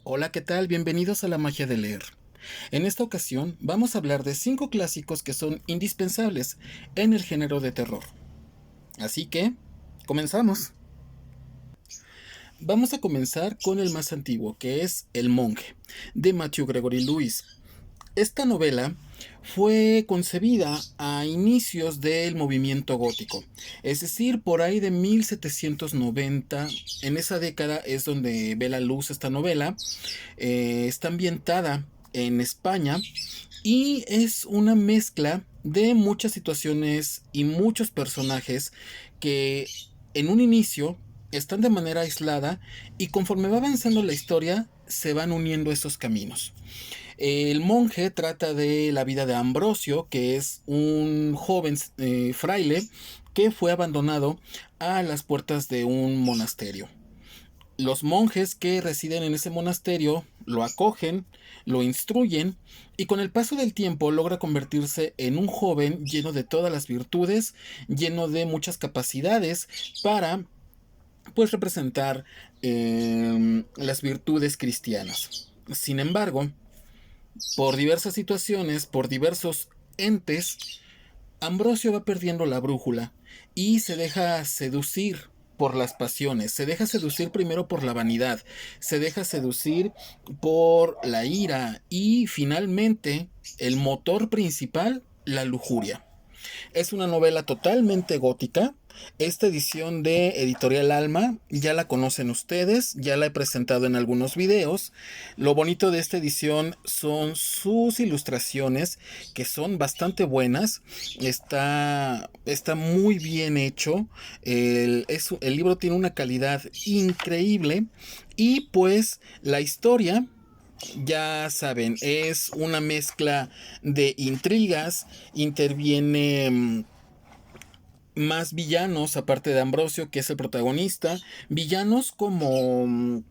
Hola, ¿qué tal? Bienvenidos a la magia de leer. En esta ocasión vamos a hablar de 5 clásicos que son indispensables en el género de terror. Así que, comenzamos. Vamos a comenzar con el más antiguo, que es El monje, de Matthew Gregory Lewis. Esta novela fue concebida a inicios del movimiento gótico, es decir, por ahí de 1790. En esa década es donde ve la luz esta novela. Está ambientada en España y es una mezcla de muchas situaciones y muchos personajes que en un inicio están de manera aislada y conforme va avanzando la historia se van uniendo esos caminos. El monje trata de la vida de Ambrosio, que es un joven fraile que fue abandonado a las puertas de un monasterio. Los monjes que residen en ese monasterio lo acogen, lo instruyen y con el paso del tiempo logra convertirse en un joven lleno de todas las virtudes, lleno de muchas capacidades para pues representar las virtudes cristianas. Sin embargo, por diversas situaciones, por diversos entes, Ambrosio va perdiendo la brújula y se deja seducir por las pasiones, se deja seducir primero por la vanidad, se deja seducir por la ira y finalmente el motor principal, la lujuria. Es una novela totalmente gótica. Esta edición de Editorial Alma ya la conocen ustedes, ya la he presentado en algunos videos. Lo bonito de esta edición son sus ilustraciones, que son bastante buenas. Está muy bien hecho. El libro tiene una calidad increíble. Y pues la historia, ya saben, es una mezcla de intrigas, interviene más villanos aparte de Ambrosio, que es el protagonista, villanos como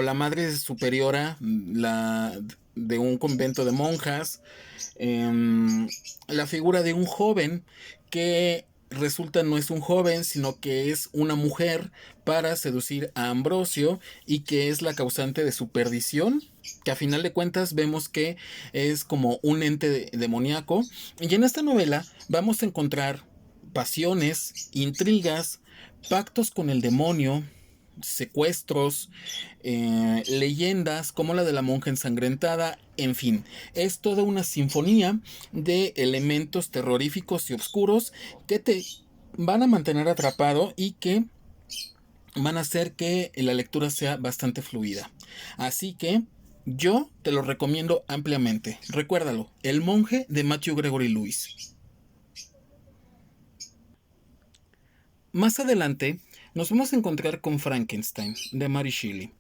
la madre superiora, la de un convento de monjas, la figura de un joven que resulta no es un joven, sino que es una mujer para seducir a Ambrosio y que es la causante de su perdición, que a final de cuentas vemos que es como un ente demoníaco. Y en esta novela vamos a encontrar pasiones, intrigas, pactos con el demonio, secuestros, leyendas como la de la monja ensangrentada, en fin, es toda una sinfonía de elementos terroríficos y oscuros que te van a mantener atrapado y que van a hacer que la lectura sea bastante fluida. Así que yo te lo recomiendo ampliamente. Recuérdalo, El monje de Matthew Gregory Lewis. Más adelante nos vamos a encontrar con Frankenstein de Mary Shelley.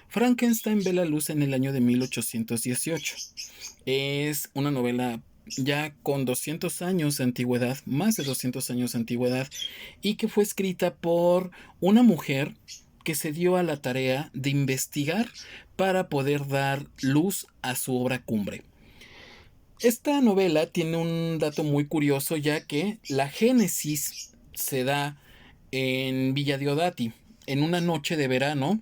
Frankenstein ve la luz en el año de 1818. Es una novela ya con 200 años de antigüedad, más de 200 años de antigüedad, y que fue escrita por una mujer que se dio a la tarea de investigar para poder dar luz a su obra cumbre. Esta novela tiene un dato muy curioso, ya que la génesis se da en Villa Diodati, en una noche de verano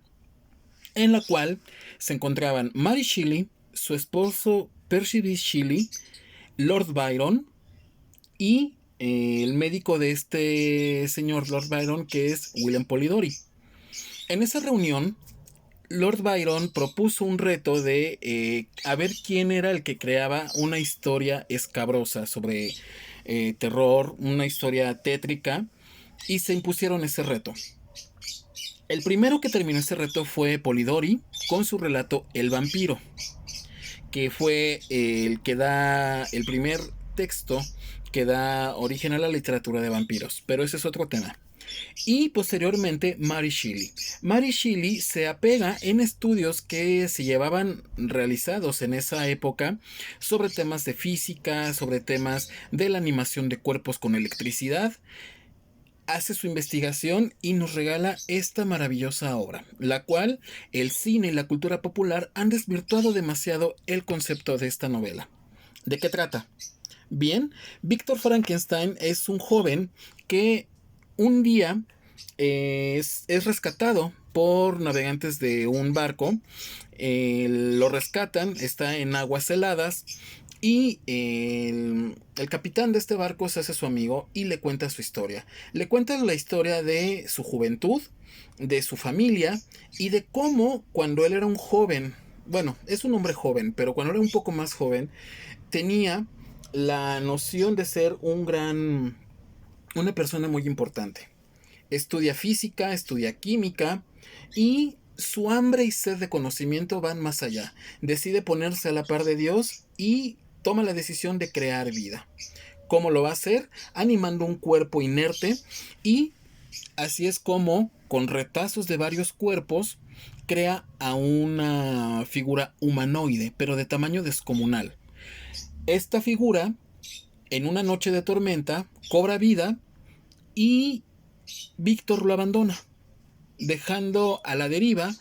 en la cual se encontraban Mary Shelley, su esposo Percy B. Shelley, Lord Byron y el médico de este señor Lord Byron, que es William Polidori. En esa reunión, Lord Byron propuso un reto de a ver quién era el que creaba una historia escabrosa sobre terror, una historia tétrica, y se impusieron ese reto. El primero que terminó ese reto fue Polidori con su relato El vampiro, que fue el que da el primer texto que da origen a la literatura de vampiros, pero ese es otro tema. Y posteriormente Mary Shelley. Mary Shelley se apega en estudios que se llevaban realizados en esa época sobre temas de física, sobre temas de la animación de cuerpos con electricidad. Hace su investigación y nos regala esta maravillosa obra, la cual el cine y la cultura popular han desvirtuado demasiado el concepto de esta novela. ¿De qué trata? Bien, Víctor Frankenstein es un joven que un día es rescatado por navegantes de un barco. Lo rescatan, está en aguas heladas y el capitán de este barco se hace su amigo y le cuenta su historia. Le cuenta la historia de su juventud, de su familia y de cómo cuando él era un joven, bueno, es un hombre joven, pero cuando era un poco más joven, tenía la noción de ser una persona muy importante. Estudia física, estudia química y su hambre y sed de conocimiento van más allá. Decide ponerse a la par de Dios y toma la decisión de crear vida. ¿Cómo lo va a hacer? Animando un cuerpo inerte, y así es como, con retazos de varios cuerpos, crea a una figura humanoide, pero de tamaño descomunal. Esta figura, en una noche de tormenta, cobra vida y Víctor lo abandona, dejando a la deriva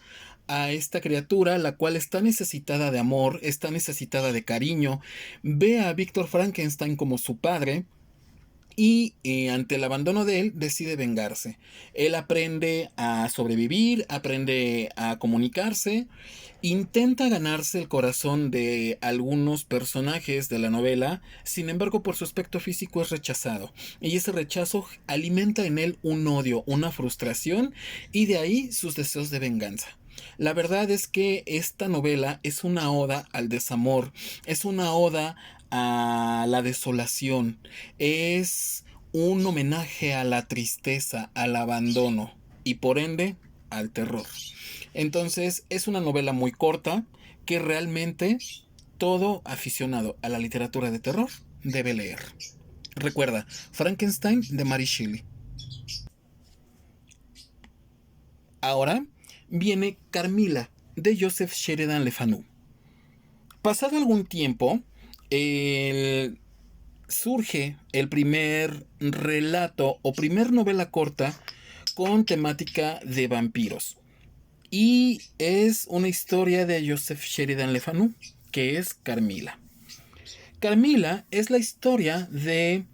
a esta criatura, la cual está necesitada de amor, está necesitada de cariño. Ve a Víctor Frankenstein como su padre y ante el abandono de él decide vengarse. Él aprende a sobrevivir, aprende a comunicarse, intenta ganarse el corazón de algunos personajes de la novela, sin embargo por su aspecto físico es rechazado, y ese rechazo alimenta en él un odio, una frustración, y de ahí sus deseos de venganza. La verdad es que esta novela es una oda al desamor, es una oda a la desolación, es un homenaje a la tristeza, al abandono y por ende al terror. Entonces es una novela muy corta que realmente todo aficionado a la literatura de terror debe leer. Recuerda, Frankenstein de Mary Shelley. Ahora viene Carmilla de Joseph Sheridan Le Fanu. Pasado algún tiempo, surge el primer relato o primer novela corta con temática de vampiros. Y es una historia de Joseph Sheridan Le Fanu, que es Carmilla. Carmilla es la historia de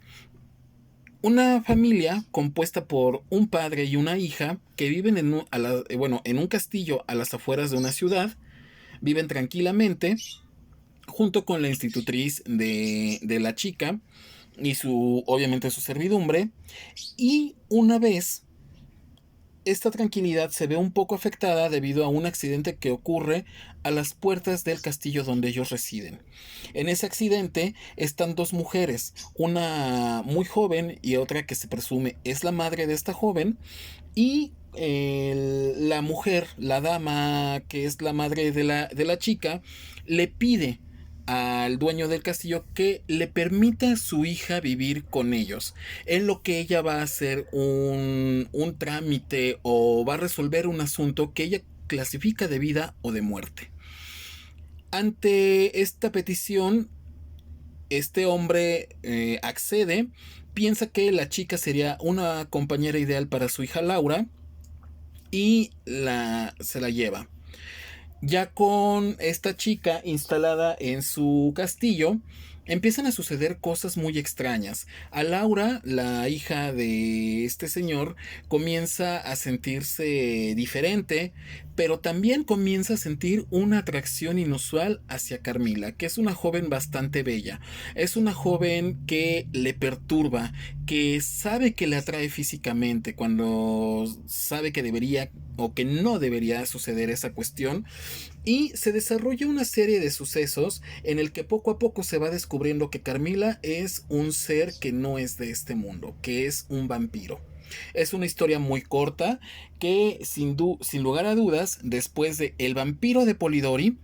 una familia compuesta por un padre y una hija que viven en un castillo a las afueras de una ciudad. Viven tranquilamente junto con la institutriz de la chica y obviamente su servidumbre. Y una vez esta tranquilidad se ve un poco afectada debido a un accidente que ocurre a las puertas del castillo donde ellos residen. En ese accidente están dos mujeres, una muy joven y otra que se presume es la madre de esta joven, y la mujer, la dama que es la madre de la chica, le pide al dueño del castillo que le permita a su hija vivir con ellos, en lo que ella va a hacer un trámite o va a resolver un asunto que ella clasifica de vida o de muerte. Ante esta petición, este hombre accede, piensa que la chica sería una compañera ideal para su hija Laura y se la lleva. Ya con esta chica instalada en su castillo, empiezan a suceder cosas muy extrañas. A Laura, la hija de este señor, comienza a sentirse diferente, pero también comienza a sentir una atracción inusual hacia Carmilla, que es una joven bastante bella. Es una joven que le perturba, que sabe que le atrae físicamente cuando sabe que debería o que no debería suceder esa cuestión, y se desarrolla una serie de sucesos en el que poco a poco se va descubriendo que Carmilla es un ser que no es de este mundo, que es un vampiro. Es una historia muy corta que sin lugar a dudas, después de El vampiro de Polidori,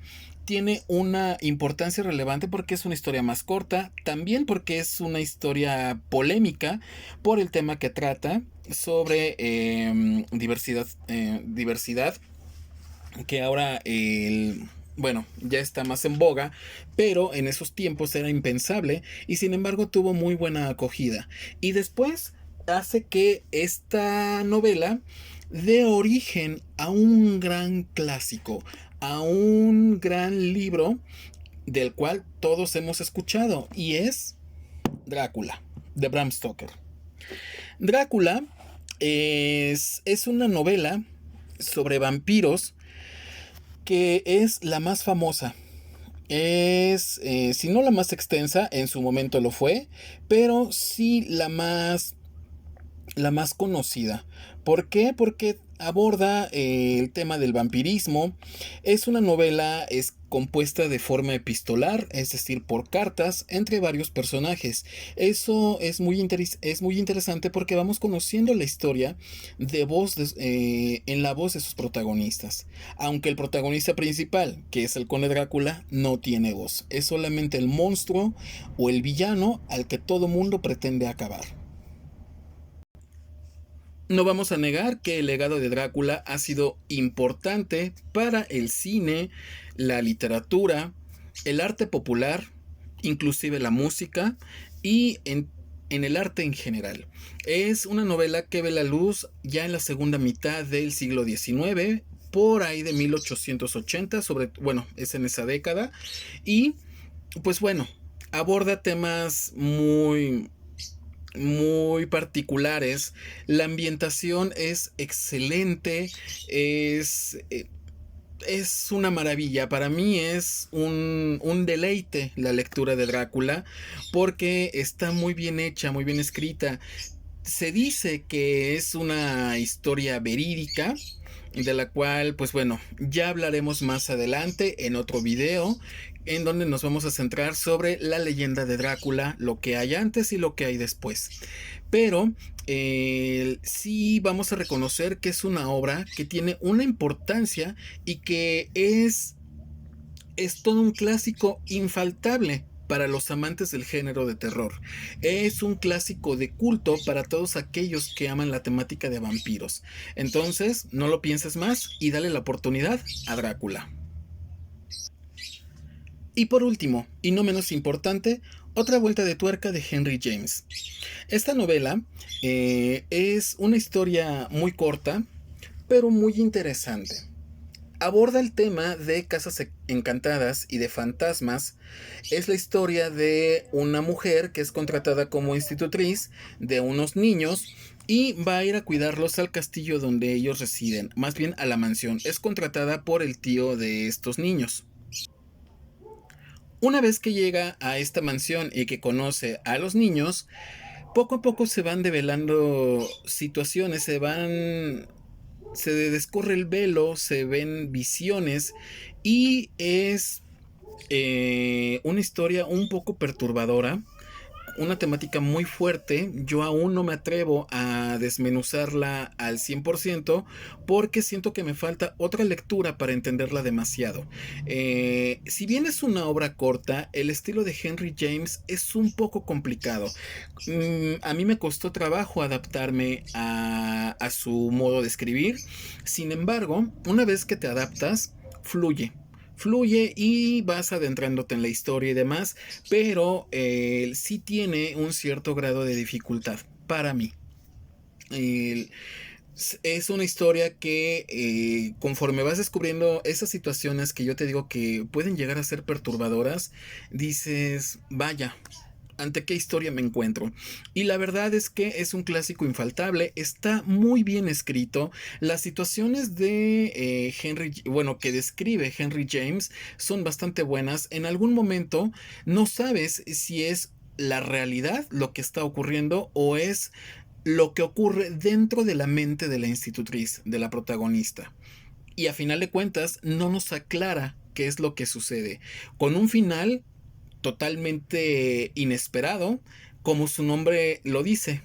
tiene una importancia relevante porque es una historia más corta, también porque es una historia polémica por el tema que trata sobre diversidad, que ahora bueno, ya está más en boga, pero en esos tiempos era impensable y sin embargo tuvo muy buena acogida. Y después hace que esta novela dé origen a un gran clásico, a un gran libro del cual todos hemos escuchado, y es Drácula, de Bram Stoker. Drácula es una novela sobre vampiros, que es la más famosa. Es, si no la más extensa, en su momento lo fue, pero sí la más conocida. ¿Por qué? Porque aborda el tema del vampirismo. Es una novela, es compuesta de forma epistolar, es decir, por cartas entre varios personajes. Eso es muy interesante porque vamos conociendo la historia en la voz de sus protagonistas. Aunque el protagonista principal, que es el Conde Drácula, no tiene voz. Es solamente el monstruo o el villano al que todo mundo pretende acabar. No vamos a negar que el legado de Drácula ha sido importante para el cine, la literatura, el arte popular, inclusive la música y en el arte en general. Es una novela que ve la luz ya en la segunda mitad del siglo XIX, por ahí de 1880, bueno, es en esa década, y pues bueno, aborda temas muy particulares. La ambientación es excelente, es, eh, es una maravilla. Para mí es un deleite la lectura de Drácula porque está muy bien hecha, muy bien escrita. Se dice que es una historia verídica, de la cual, pues bueno, ya hablaremos más adelante en otro video, en donde nos vamos a centrar sobre la leyenda de Drácula, lo que hay antes y lo que hay después. Pero sí vamos a reconocer que es una obra que tiene una importancia y que es todo un clásico infaltable para los amantes del género de terror. Es un clásico de culto para todos aquellos que aman la temática de vampiros. Entonces, no lo pienses más y dale la oportunidad a Drácula. Y por último, y no menos importante, otra vuelta de tuerca de Henry James. Esta novela es una historia muy corta, pero muy interesante. Aborda el tema de casas encantadas y de fantasmas. Es la historia de una mujer que es contratada como institutriz de unos niños y va a ir a cuidarlos al castillo donde ellos residen, más bien a la mansión. Es contratada por el tío de estos niños. Una vez que llega a esta mansión y que conoce a los niños, poco a poco se van develando situaciones, se descorre el velo, se ven visiones y es una historia un poco perturbadora, una temática muy fuerte. Yo aún no me atrevo a desmenuzarla al 100% porque siento que me falta otra lectura para entenderla demasiado. Si bien es una obra corta, el estilo de Henry James es un poco complicado. A mí me costó trabajo adaptarme a su modo de escribir. Sin embargo, una vez que te adaptas, fluye y vas adentrándote en la historia y demás, pero sí tiene un cierto grado de dificultad para mí. El- es una historia que conforme vas descubriendo esas situaciones que yo te digo que pueden llegar a ser perturbadoras, dices, vaya, ante qué historia me encuentro. Y la verdad es que es un clásico infaltable, está muy bien escrito. Las situaciones de bueno, que describe Henry James son bastante buenas. En algún momento no sabes si es la realidad lo que está ocurriendo o es lo que ocurre dentro de la mente de la institutriz, de la protagonista. Y a final de cuentas no nos aclara qué es lo que sucede, con un final totalmente inesperado, como su nombre lo dice,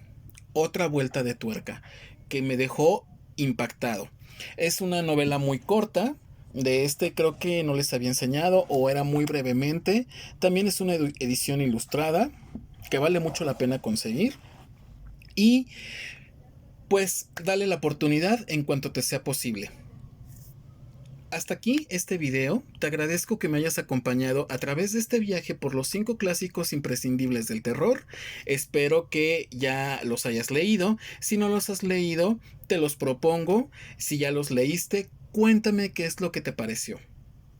otra vuelta de tuerca, que me dejó impactado. Es una novela muy corta, de este creo que no les había enseñado o era muy brevemente. También es una edición ilustrada que vale mucho la pena conseguir. Y pues dale la oportunidad en cuanto te sea posible. Hasta aquí este video, te agradezco que me hayas acompañado a través de este viaje por los 5 clásicos imprescindibles del terror. Espero que ya los hayas leído. Si no los has leído, te los propongo. Si ya los leíste, cuéntame qué es lo que te pareció.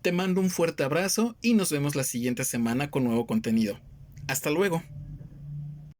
Te mando un fuerte abrazo y nos vemos la siguiente semana con nuevo contenido. Hasta luego.